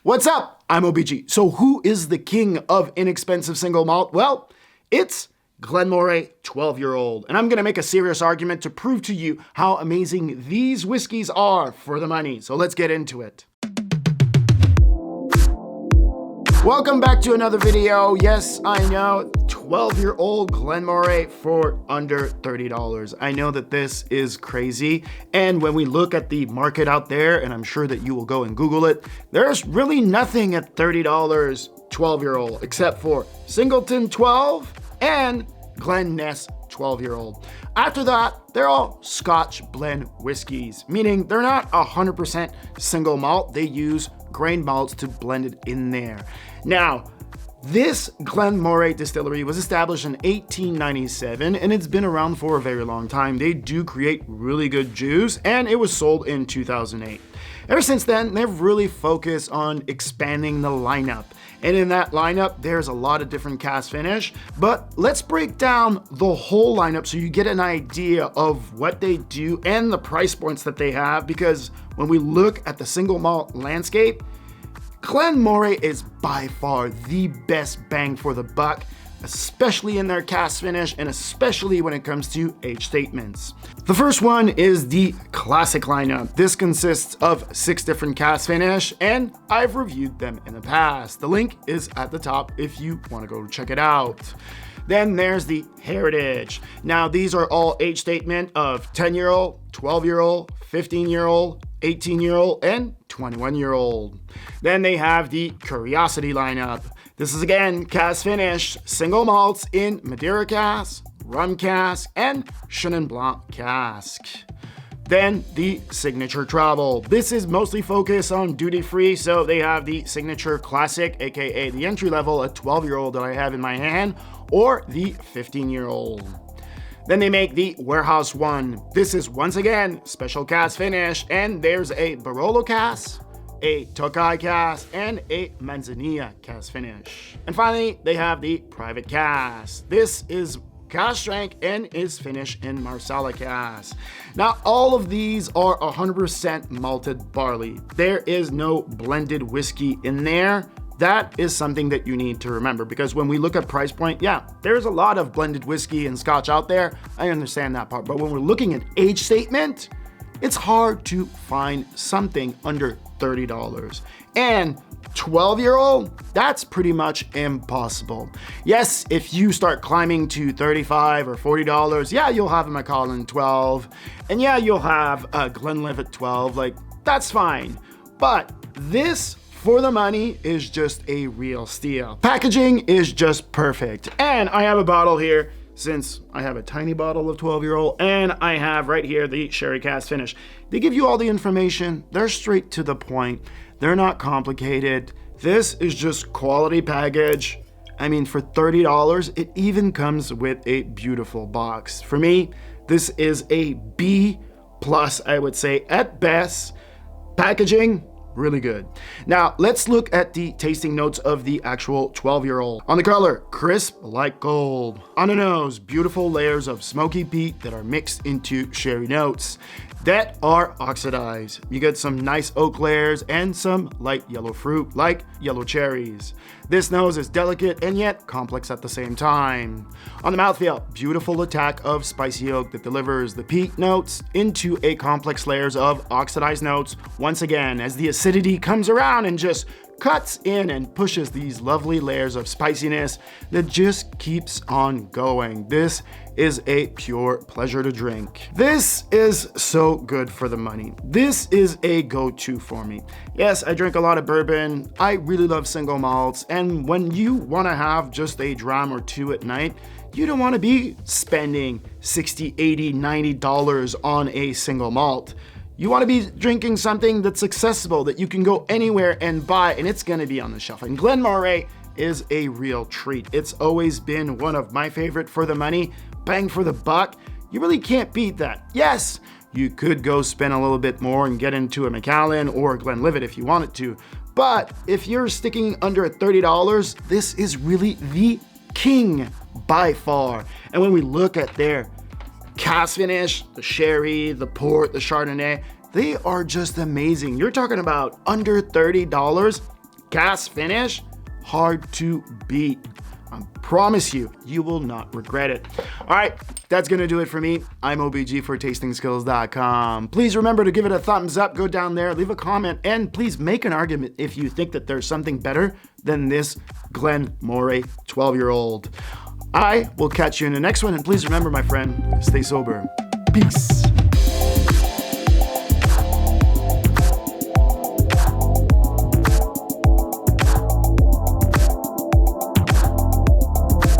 What's up? I'm OBG. So who is the king of inexpensive single malt? Well, it's Glenmorangie 12-year-old. And I'm going to make a serious argument to prove to you how amazing these whiskeys are for the money. So let's get into it. Welcome back to another video. Yes, I know, 12-year-old Glenmorangie for under $30. I know that this is crazy. And when we look at the market out there, and I'm sure that you will go and Google it, there's really nothing at $30 12-year-old except for Singleton 12 and Glen Ness 12-year-old. After that, they're all Scotch blend whiskeys, meaning they're not 100% single malt. They use grain malts to blend it in there. Now, this Glenmorangie distillery was established in 1897 and it's been around for a very long time. They do create really good juice and it was sold in 2008. Ever since then, they've really focused on expanding the lineup. And in that lineup, there's a lot of different cask finish, but let's break down the whole lineup so you get an idea of what they do and the price points that they have, because when we look at the single malt landscape, Glenmorangie is by far the best bang for the buck, especially in their cask finish and especially when it comes to age statements. The first one is the classic lineup. This consists of 6 different cask finish and I've reviewed them in the past. The link is at the top if you want to go check it out. Then there's the Heritage. Now these are all age statement of 10-year-old, 12-year-old, 15-year-old, 18-year-old, and 21-year-old. Then they have the Curiosity lineup. This is again cask finish, single malts in Madeira cask, rum cask, and Chenin Blanc cask. Then the Signature Travel. This is mostly focused on duty-free, so they have the Signature Classic, aka the entry level, a 12-year-old that I have in my hand, or the 15-year-old. Then they make the Warehouse One. This is once again special cask finish, and there's a Barolo cask, a Tokai cask, and a Manzanilla cask finish. And finally, they have the Private cask. This is cask strength and is finished in Marsala cask. Now, all of these are 100% malted barley. There is no blended whiskey in there. That is something that you need to remember, because when we look at price point, yeah, there's a lot of blended whiskey and Scotch out there. I understand that part. But when we're looking at age statement, it's hard to find something under $30. And 12-year-old, that's pretty much impossible. Yes, if you start climbing to $35 or $40, yeah, you'll have a Macallan 12. And yeah, you'll have a Glenlivet 12. Like, that's fine. But this, for the money, is just a real steal. Packaging is just perfect. And I have a bottle here, since I have a tiny bottle of 12-year-old, and I have right here the sherry cask finish. They give you all the information. They're straight to the point. They're not complicated. This is just quality package. I mean, for $30, it even comes with a beautiful box. For me, this is a B+, I would say, at best. Packaging, really good. Now, let's look at the tasting notes of the actual 12-year-old. On the color, crisp like gold. On the nose, beautiful layers of smoky peat that are mixed into sherry notes that are oxidized. You get some nice oak layers and some light yellow fruit like yellow cherries. This nose is delicate and yet complex at the same time. On the mouthfeel, beautiful attack of spicy oak that delivers the peat notes into a complex layers of oxidized notes once again as the acidity comes around and just cuts in and pushes these lovely layers of spiciness that just keeps on going. This is a pure pleasure to drink. This is so good for the money. This is a go-to for me. Yes, I drink a lot of bourbon. I really love single malts. And when you want to have just a dram or two at night, you don't want to be spending $60, $80, $90 on a single malt. You want to be drinking something that's accessible, that you can go anywhere and buy, and it's going to be on the shelf. And Glenmorangie is a real treat. It's always been one of my favorite for the money, bang for the buck. You really can't beat that. Yes, you could go spend a little bit more and get into a Macallan or a Glenlivet if you wanted to. But if you're sticking under $30, this is really the king by far. And when we look at their cask finish, the sherry, the port, the Chardonnay, they are just amazing. You're talking about under $30. gas finish, hard to beat. I promise you, you will not regret it. All right, that's gonna do it for me. I'm OBG for tastingskills.com. Please remember to give it a thumbs up, go down there, leave a comment, and please make an argument if you think that there's something better than this Glenmorangie 12-year-old. I will catch you in the next one, and please remember, my friend, stay sober. Peace.